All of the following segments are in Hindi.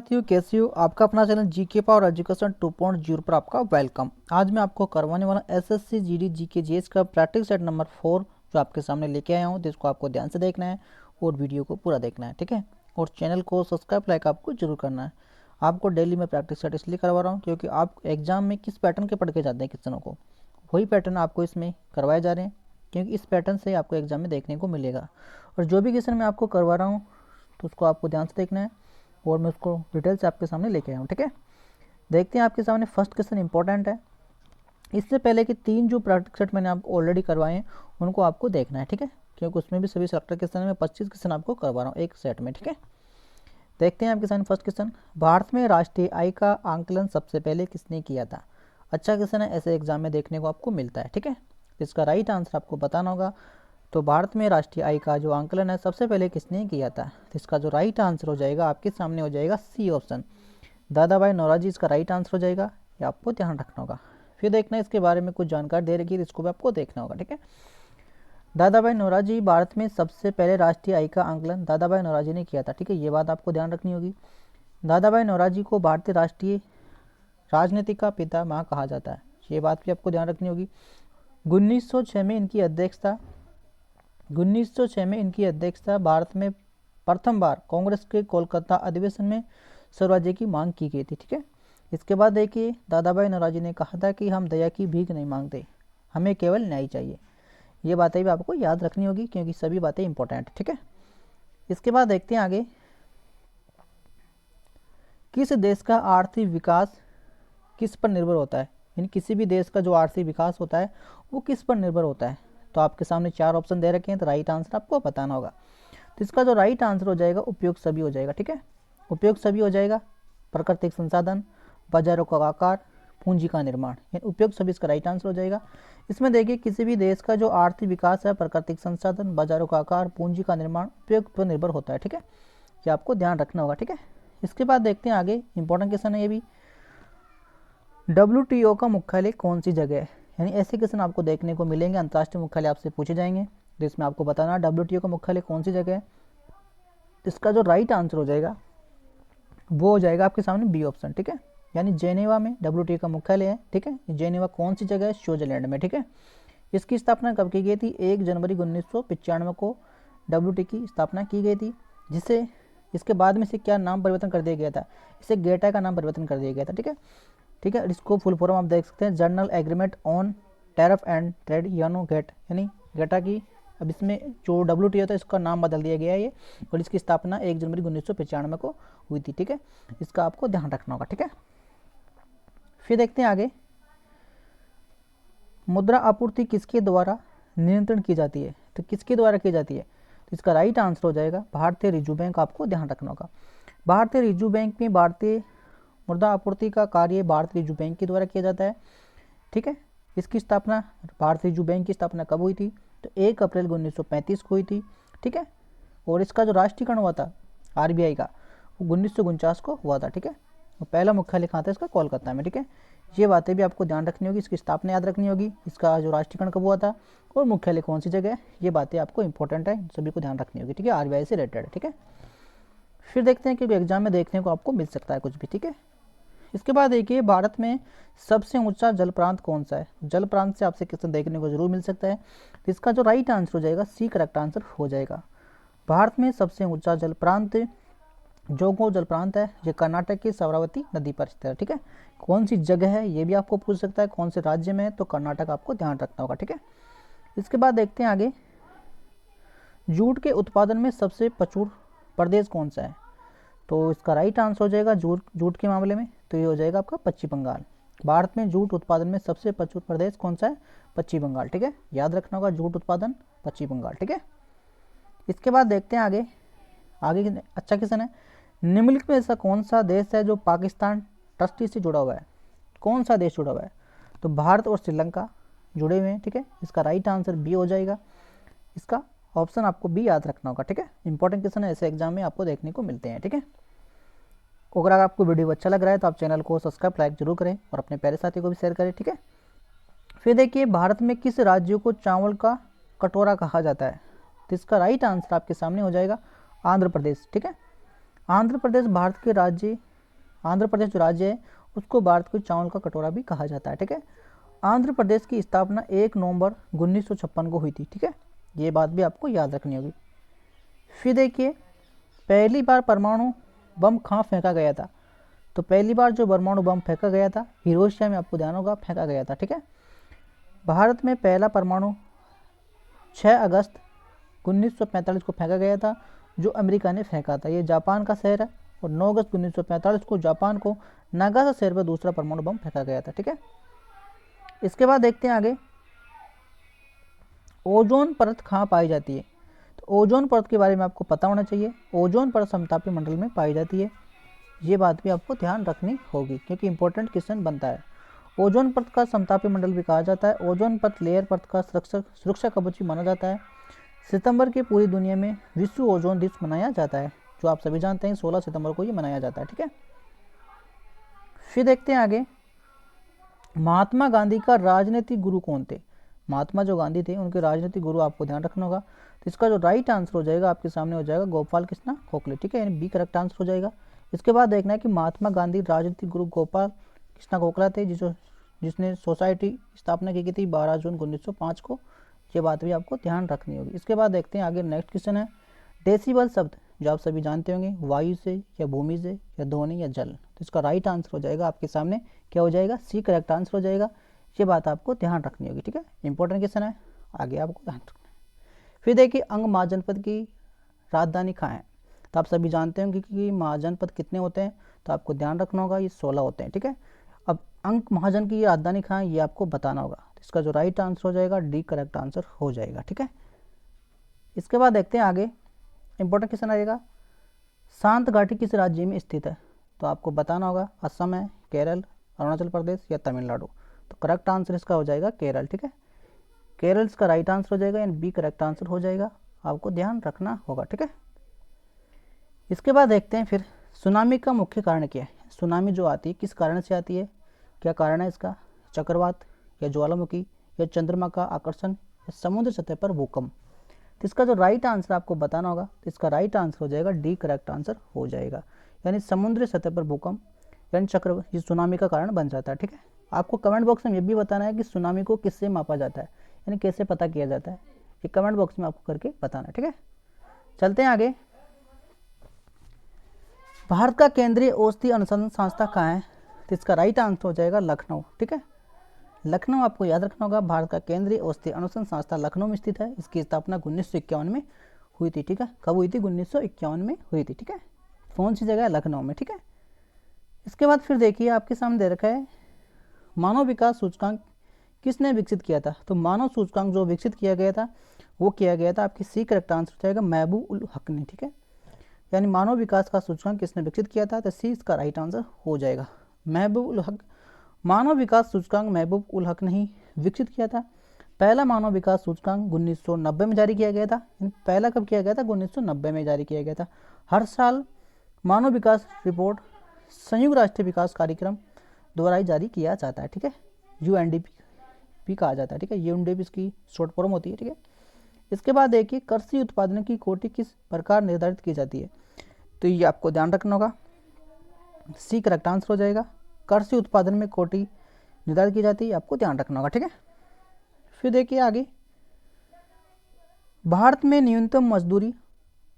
साथियों, कैसे हो? आपका अपना चैनल जीके पावर एजुकेशन 2.0 पर आपका वेलकम। आज मैं आपको करवाने वाला एसएससी जीडी जीके जीएस का प्रैक्टिस सेट नंबर 4 जो आपके सामने लेके आया हूँ, जिसको आपको ध्यान से देखना है और वीडियो को पूरा देखना है, ठीक है। और चैनल को सब्सक्राइब लाइक आपको जरूर करना है। आपको डेली में प्रैक्टिस सेट इसलिए करवा रहा हूँ क्योंकि आप एग्जाम में किस पैटर्न के पढ़ के जाते हैं क्वेश्चनों को, वही पैटर्न आपको इसमें करवाए जा रहे हैं, क्योंकि इस पैटर्न से आपको एग्जाम में देखने को मिलेगा। और जो भी क्वेश्चन मैं आपको करवा रहा हूँ तो उसको आपको ध्यान से देखना है और मैं उसको डिटेल से आपके सामने लेके आया हूँ, ठीक है। देखते हैं आपके सामने फर्स्ट क्वेश्चन इंपॉर्टेंट है। इससे पहले कि 3 जो प्रैक्टिस सेट मैंने आपको ऑलरेडी करवाए हैं उनको आपको देखना है, ठीक है, क्योंकि उसमें भी सभी सेलेक्टेड क्वेश्चन में 25 क्वेश्चन आपको करवा रहा हूँ एक सेट में, ठीक है। देखते हैं आपके सामने फर्स्ट क्वेश्चन, भारत में राष्ट्रीय आय का आंकलन सबसे पहले किसने किया था? अच्छा क्वेश्चन है, ऐसे एग्जाम में देखने को आपको मिलता है, ठीक है। इसका राइट आंसर आपको बताना होगा। तो भारत में राष्ट्रीय आय का जो आंकलन है सबसे पहले किसने किया था? तो इसका जो राइट आंसर हो जाएगा आपके सामने हो जाएगा सी ऑप्शन, दादा भाई नौरोजी इसका राइट आंसर हो जाएगा। ये आपको ध्यान रखना होगा। फिर देखना है इसके बारे में कुछ जानकारी दे रखी है, इसको भी आपको देखना होगा, ठीक है। दादा भाई नौरोजी भारत में सबसे पहले राष्ट्रीय आय का आंकलन दादा भाई नौरोजी ने किया था, ठीक है। ये बात आपको ध्यान रखनी होगी। दादा भाई नौरोजी को भारतीय राष्ट्रीय राजनीति का पितामह कहा जाता है, ये बात भी आपको ध्यान रखनी होगी। 1906 में इनकी अध्यक्षता भारत में प्रथम बार कांग्रेस के कोलकाता अधिवेशन में स्वराज्य की मांग की गई थी, ठीक है। इसके बाद देखिए दादा भाई नौरोजी ने कहा था कि हम दया की भीख नहीं मांगते, हमें केवल न्याय चाहिए। ये बातें भी आपको याद रखनी होगी क्योंकि सभी बातें इंपॉर्टेंट है, ठीक है। इसके बाद देखते हैं आगे, किस देश का आर्थिक विकास किस पर निर्भर होता है? यानी किसी भी देश का जो आर्थिक विकास होता है वो किस पर निर्भर होता है? तो आपके सामने 4 ऑप्शन दे रखे हैं, तो राइट आंसर आपको बताना होगा। तो इसका जो राइट आंसर हो जाएगा उपयुक्त सभी हो जाएगा, ठीक है। उपयुक्त सभी हो जाएगा, प्राकृतिक संसाधन, बाजारों का आकार, पूंजी का निर्माण, यानी उपयुक्त सभी इसका राइट आंसर हो जाएगा। इसमें देखिए किसी भी देश का जो आर्थिक विकास है प्राकृतिक संसाधन, बाजारों का आकार, पूंजी का निर्माण उपयुक्त पर निर्भर होता है, ठीक है। ये आपको ध्यान रखना होगा, ठीक है। इसके बाद देखते हैं आगे, इंपॉर्टेंट क्वेश्चन है ये भी, WTO का मुख्यालय कौन सी जगह है? यानी ऐसे क्वेश्चन आपको देखने को मिलेंगे, अंतर्राष्ट्रीय मुख्यालय आपसे पूछे जाएंगे, तो इसमें आपको बताना WTO का मुख्यालय कौन सी जगह है। इसका जो राइट आंसर हो जाएगा वो हो जाएगा आपके सामने बी ऑप्शन, ठीक है। यानी जेनेवा में WTO का मुख्यालय है, ठीक है। जेनेवा कौन सी जगह है? स्विट्जरलैंड में, ठीक है। इसकी स्थापना कब की गई थी? 1 जनवरी 1995 को WTO की स्थापना की गई थी, जिसे इसके बाद में से क्या नाम परिवर्तन कर दिया गया था? इसे गेटा का नाम परिवर्तन कर दिया गया था, ठीक है। ठीक है, इसको फुल फॉर्म आप देख सकते हैं, general agreement on tariff and trade, यानो गेट, यानी गेटा की। अब इसमें जो WTO था इसका नाम बदल दिया गया है ये, और इसकी स्थापना 1 जनवरी 1995 को हुई थी, ठीक है। इसका आपको ध्यान रखना होगा, ठीक है। फिर देखते हैं आगे, मुद्रा आपूर्ति किसके द्वारा नियंत्रण की जाती है? तो किसके द्वारा की जाती है? तो इसका राइट आंसर हो जाएगा भारतीय रिजर्व बैंक, आपको ध्यान रखना होगा। भारतीय रिजर्व बैंक में भारतीय मुद्रा आपूर्ति का कार्य भारतीय रिजर्व बैंक के द्वारा किया जाता है, ठीक है। इसकी स्थापना, भारतीय रिजर्व बैंक की स्थापना कब हुई थी? तो 1 अप्रैल 1935 को हुई थी, ठीक है। और इसका जो राष्ट्रीयकरण हुआ था RBI का, वो 1949 को हुआ था, ठीक है। और पहला मुख्यालय कहाँ था इसका? कोलकाता में, ठीक है। ये बातें भी आपको ध्यान रखनी होगी, इसकी स्थापना याद रखनी होगी, इसका जो राष्ट्रीयकरण कब हुआ था और मुख्यालय कौन सी जगह है, ये बातें आपको इंपॉर्टेंट है, सभी को ध्यान रखनी होगी, ठीक है। RBI से रिलेटेड, ठीक है। फिर देखते हैं कि एग्जाम में देखने को आपको मिल सकता है कुछ भी, ठीक है। इसके बाद देखिए, भारत में सबसे ऊंचा जल प्रांत कौन सा है? जल प्रांत से आपसे क्वेश्चन देखने को जरूर मिल सकता है, तो इसका जो राइट आंसर हो जाएगा सी करेक्ट आंसर हो जाएगा। भारत में सबसे ऊंचा जल प्रांत जोगो जल प्रांत है, ये कर्नाटक की शरावती नदी पर स्थित है, ठीक है। कौन सी जगह है ये भी आपको पूछ सकता है, कौन से राज्य में है? तो कर्नाटक आपको ध्यान रखना होगा, ठीक है। इसके बाद देखते हैं आगे, जूट के उत्पादन में सबसे प्रचुर प्रदेश कौन सा है? तो इसका राइट आंसर हो जाएगा जूट के मामले में, तो ये हो जाएगा आपका पश्चिम बंगाल। भारत में जूट उत्पादन में सबसे प्रचुर प्रदेश कौन सा है? पश्चिम बंगाल, ठीक है। याद रखना होगा, जूट उत्पादन पश्चिम बंगाल, ठीक है। इसके बाद देखते हैं आगे, अच्छा क्वेश्चन है, निम्नलिखित में ऐसा कौन सा देश है जो पाकिस्तान ट्रस्टी से जुड़ा हुआ है? कौन सा देश जुड़ा हुआ है? तो भारत और श्रीलंका जुड़े हुए हैं, ठीक है। इसका राइट आंसर बी हो जाएगा, इसका ऑप्शन आपको बी याद रखना होगा, ठीक है। इंपॉर्टेंट क्वेश्चन है, ऐसे एग्जाम में आपको देखने को मिलते हैं, ठीक है। अगर आपको वीडियो अच्छा लग रहा है तो आप चैनल को सब्सक्राइब लाइक जरूर करें और अपने प्यारे साथी को भी शेयर करें, ठीक है। फिर देखिए, भारत में किस राज्य को चावल का कटोरा कहा जाता है? तो इसका राइट आंसर आपके सामने हो जाएगा आंध्र प्रदेश, ठीक है। आंध्र प्रदेश भारत के राज्य आंध्र प्रदेश जो राज्य है उसको भारत के चावल का कटोरा भी कहा जाता है। ठीक है, आंध्र प्रदेश की स्थापना 1 नवंबर 1956 को हुई थी। ठीक है, ये बात भी आपको याद रखनी होगी। फिर देखिए, पहली बार परमाणु बम कहाँ फेंका गया था? तो पहली बार जो परमाणु बम फेंका गया था हिरोशिमा में, आपको ध्यान होगा, फेंका गया था। ठीक है, भारत में पहला परमाणु 6 अगस्त 1945 को फेंका गया था, जो अमेरिका ने फेंका था। ये जापान का शहर है, और 9 अगस्त 1945 को जापान को नागासा शहर पर दूसरा परमाणु बम फेंका गया था। ठीक है, इसके बाद देखते हैं आगे, ओजोन परत कहाँ पाई जाती है? तो ओजोन परत के बारे में आपको पता होना चाहिए। ओजोन परत समतापी मंडल में पाई जाती है। ये बात भी आपको ध्यान रखनी होगी क्योंकि इंपॉर्टेंट क्वेश्चन बनता है। ओजोन परत का समतापी मंडल भी कहा जाता है। ओजोन परत लेयर परत का सुरक्षा कवच भी माना जाता है। सितंबर की पूरी दुनिया में विश्व ओजोन दिवस मनाया जाता है, जो आप सभी जानते हैं 16 सितंबर को ये मनाया जाता है। ठीक है, फिर देखते हैं आगे, महात्मा गांधी का राजनीतिक गुरु कौन थे? महात्मा जो गांधी थे उनके राजनीतिक गुरु आपको ध्यान रखना होगा। तो इसका जो राइट आंसर हो जाएगा आपके सामने हो जाएगा गोपाल कृष्ण गोखले। ठीक है, यानी बी करेक्ट आंसर हो जाएगा। इसके बाद देखना है कि महात्मा गांधी राजनीतिक गुरु गोपाल कृष्ण गोखला थे, जिसने सोसाइटी स्थापना की थी 12 जून 1905 को। ये बात भी आपको ध्यान रखनी होगी। इसके बाद देखते हैं आगे, नेक्स्ट क्वेश्चन है, डेसिबल शब्द जो आप सभी जानते होंगे, वायु से या भूमि से या ध्वनि या जल। तो इसका राइट आंसर हो जाएगा आपके सामने क्या हो जाएगा? सी करेक्ट आंसर हो जाएगा। ये बात आपको ध्यान रखनी होगी। ठीक है, इंपॉर्टेंट क्वेश्चन है, आगे आपको ध्यान रखना है। फिर देखिए, अंग महाजनपद की राजधानी कहाँ है? तो आप सभी जानते होंगे कि महाजनपद कितने होते हैं, तो आपको ध्यान रखना होगा, ये 16 होते हैं। ठीक है, अब अंग महाजन की राजधानी कहाँ है ये आपको बताना होगा। तो इसका जो राइट आंसर हो जाएगा डी करेक्ट आंसर हो जाएगा। ठीक है, इसके बाद देखते हैं आगे, इंपॉर्टेंट क्वेश्चन आएगा, शांत घाटी किस राज्य में स्थित है? तो आपको बताना होगा, असम है, केरल, अरुणाचल प्रदेश या तमिलनाडु। तो करेक्ट आंसर इसका हो जाएगा केरल। ठीक है, केरल इसका राइट आंसर हो जाएगा, यानी बी करेक्ट आंसर हो जाएगा। आपको ध्यान रखना होगा। ठीक है, इसके बाद देखते हैं फिर, सुनामी का मुख्य कारण क्या है? सुनामी जो आती है किस कारण से आती है? क्या कारण है इसका? चक्रवात या ज्वालामुखी या चंद्रमा का आकर्षण या समुद्र सतह पर भूकंप। तो इसका जो राइट आंसर आपको बताना होगा, तो इसका राइट आंसर हो जाएगा डी करेक्ट आंसर हो जाएगा, यानी समुद्र सतह पर भूकंप यानी चक्र ये सुनामी का कारण बन जाता है। ठीक है, आपको कमेंट बॉक्स में ये भी बताना है कि सुनामी को किससे मापा जाता है, यानी कैसे पता किया जाता है, ये कमेंट बॉक्स में आपको करके बताना है। ठीक है, चलते हैं आगे, भारत का केंद्रीय औषधि अनुसंधान संस्था कहाँ है? तो इसका राइट आंसर हो जाएगा लखनऊ। ठीक है, लखनऊ आपको याद रखना होगा, भारत का केंद्रीय औषधि अनुसंधान संस्था लखनऊ में स्थित है। इसकी स्थापना 1951 में हुई थी। ठीक है, कब हुई थी? 1951 में हुई थी। ठीक है, कौन सी जगह है? लखनऊ में। ठीक है, इसके बाद फिर देखिए आपके सामने दे रखा है, मानव विकास सूचकांक किसने विकसित किया था? तो मानव सूचकांक जो विकसित किया गया था वो किया गया था, आपकी सी करेक्ट आंसर हो जाएगा महबूब उल हक ने। ठीक है, यानी मानव विकास का सूचकांक किसने विकसित किया था? तो सी इसका राइट आंसर हो जाएगा, महबूब उल हक। मानव विकास सूचकांक महबूब उल हक ने ही विकसित किया था। पहला मानव विकास सूचकांक 1990 में जारी किया गया था। पहला कब किया गया था? 1990 में जारी किया गया था। हर साल मानव विकास रिपोर्ट संयुक्त राष्ट्र विकास कार्यक्रम द्वारा ही जारी किया जाता है। ठीक है, यूएनडीपी भी कहा जाता है। ठीक है, यूएनडीपी इसकी शॉर्ट फॉर्म होती है। ठीक है, इसके बाद देखिए, कृषि उत्पादन की कोटि किस प्रकार निर्धारित की जाती है? तो ये आपको ध्यान रखना होगा, सी करेक्ट आंसर हो जाएगा, कृषि उत्पादन में कोटि निर्धारित की जाती है, आपको ध्यान रखना होगा। ठीक है, फिर देखिए आगे, भारत में न्यूनतम मजदूरी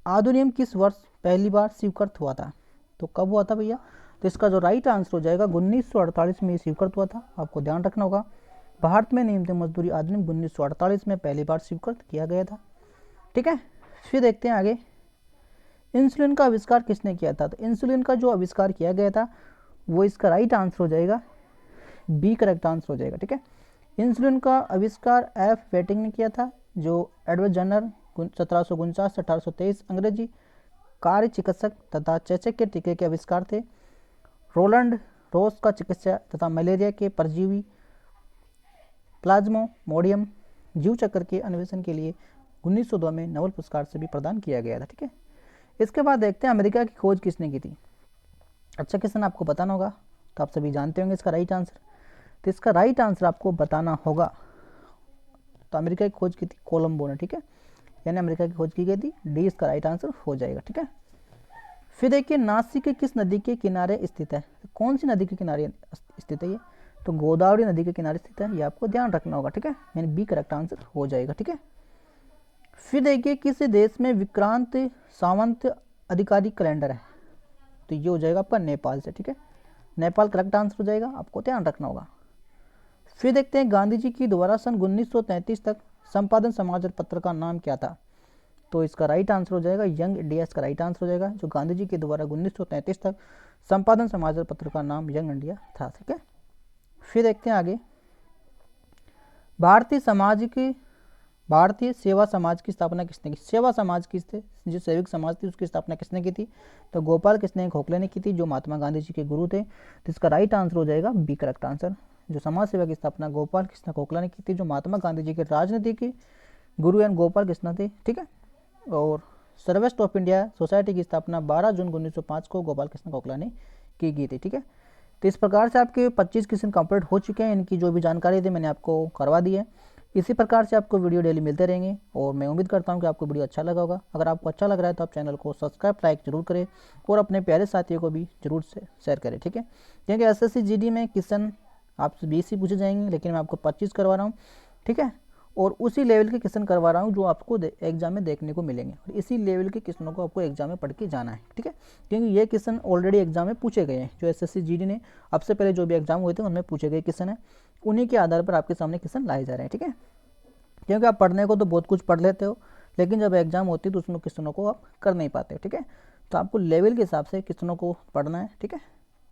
अधिनियम किस वर्ष पहली बार स्वीकृत हुआ था? तो कब हुआ था भैया? तो इसका जो राइट आंसर हो जाएगा 1948 में स्वीकृत हुआ था, आपको ध्यान रखना होगा। भारत में न्यूनतम मजदूरी अधिनियम 1948 में पहली बार स्वीकृत किया गया था। ठीक है, फिर देखते हैं आगे, इंसुलिन का आविष्कार किसने किया था? तो इंसुलिन का जो आविष्कार किया गया था वो इसका राइट आंसर हो जाएगा, बी करेक्ट आंसर हो जाएगा। ठीक है, इंसुलिन का आविष्कार एफ वेटिंग ने किया था, जो एडवर्ड जनर 1749 से 1823 अंग्रेजी कार्य चिकित्सक तथा चेचक के टीके के आविष्कार थे। रोलैंड रोस का चिकित्सा तथा मलेरिया के परजीवी प्लाज्मोडियम जीव चक्र के अन्वेषण के लिए 1902 में नोबेल पुरस्कार से भी प्रदान किया गया था। ठीक है, इसके बाद देखते हैं अमेरिका की खोज किसने की थी? अच्छा क्वेश्चन आपको बताना होगा, तो आप सभी जानते होंगे इसका राइट आंसर। तो इसका राइट आंसर आपको बताना होगा, तो अमेरिका की खोज की थी कोलंबो ने। ठीक है, यानी अमेरिका की खोज की गई थी, डी इसका राइट आंसर हो जाएगा। ठीक है, फिर देखिए नासिक किस नदी के किनारे स्थित है, तो कौन सी नदी के किनारे स्थित है ये, तो गोदावरी नदी के किनारे स्थित है, ये आपको ध्यान रखना होगा, ठीक है, यानी बी करेक्ट आंसर हो जाएगा, ठीक है। फिर देखिए किस देश में विक्रांत सावंत अधिकारी कैलेंडर है, तो ये हो जाएगा आपका नेपाल से, ठीक है, नेपाल करेक्ट आंसर हो जाएगा, आपको ध्यान रखना होगा। फिर देखते हैं गांधी जी की द्वारा सन 1933 तक संपादन समाचार पत्र का नाम क्या था, तो इसका राइट आंसर हो जाएगा यंग इंडिया, इसका राइट आंसर हो जाएगा। जो गांधी जी के द्वारा 1933 तक संपादन समाचार पत्र का नाम यंग इंडिया था, ठीक है। फिर देखते हैं आगे, भारतीय सेवा समाज की स्थापना किसने की, सेवा समाज की जो सेविक समाज थी उसकी स्थापना किसने की थी, तो गोपाल कृष्ण गोखले ने की थी, जो महात्मा गांधी जी के गुरु थे, तो इसका राइट आंसर हो जाएगा बी करेक्ट आंसर। जो समाज सेवा की स्थापना गोपाल कृष्ण गोखला ने की थी, जो महात्मा गांधी जी के राजनीति के गुरु एन गोपाल कृष्ण थे, ठीक है। और सर्वेस्ट ऑफ इंडिया सोसाइटी की स्थापना 12 जून 1905 को गोपाल कृष्ण गोखला ने की गई थी, ठीक है। तो इस प्रकार से आपके 25 क्वेश्चन कंप्लीट हो चुके हैं, इनकी जो भी जानकारी थी मैंने आपको करवा दी है। इसी प्रकार से आपको वीडियो डेली मिलते रहेंगे और मैं उम्मीद करता हूं कि आपको वीडियो अच्छा लगा होगा। अगर आपको अच्छा लग रहा है तो आप चैनल को सब्सक्राइब लाइक जरूर करें और अपने प्यारे साथियों को भी जरूर से शेयर करें, ठीक है। क्योंकि एसएससी जीडी में क्वेश्चन आपसे 20 ही पूछे जाएंगे, लेकिन मैं आपको 25 करवा रहा हूँ, ठीक है, और उसी लेवल के क्वेश्चन करवा रहा हूँ जो आपको एग्जाम में देखने को मिलेंगे, और इसी लेवल के क्वेश्चनों को आपको एग्जाम में पढ़ के जाना है, ठीक है। क्योंकि ये क्वेश्चन ऑलरेडी एग्जाम में पूछे गए हैं, जो एसएससी जीडी ने अब से पहले जो भी एग्जाम हुए थे उनमें पूछे गए क्वेश्चन है, उन्हीं के आधार पर आपके सामने क्वेश्चन लाए जा रहे हैं, ठीक है। क्योंकि आप पढ़ने को तो बहुत कुछ पढ़ लेते हो, लेकिन जब एग्जाम होती है तो उसमें क्वेश्चनों को आप कर नहीं पाते, ठीक है। तो आपको लेवल के हिसाब से क्वेश्चनों को पढ़ना है, ठीक है।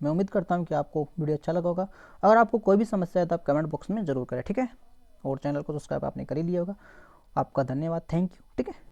मैं उम्मीद करता हूँ कि आपको वीडियो अच्छा लगा होगा। अगर आपको कोई भी समस्या है तो आप कमेंट बॉक्स में जरूर करें, ठीक है। और चैनल को सब्सक्राइब आपने कर ही लिया होगा। आपका धन्यवाद, थैंक यू, ठीक है।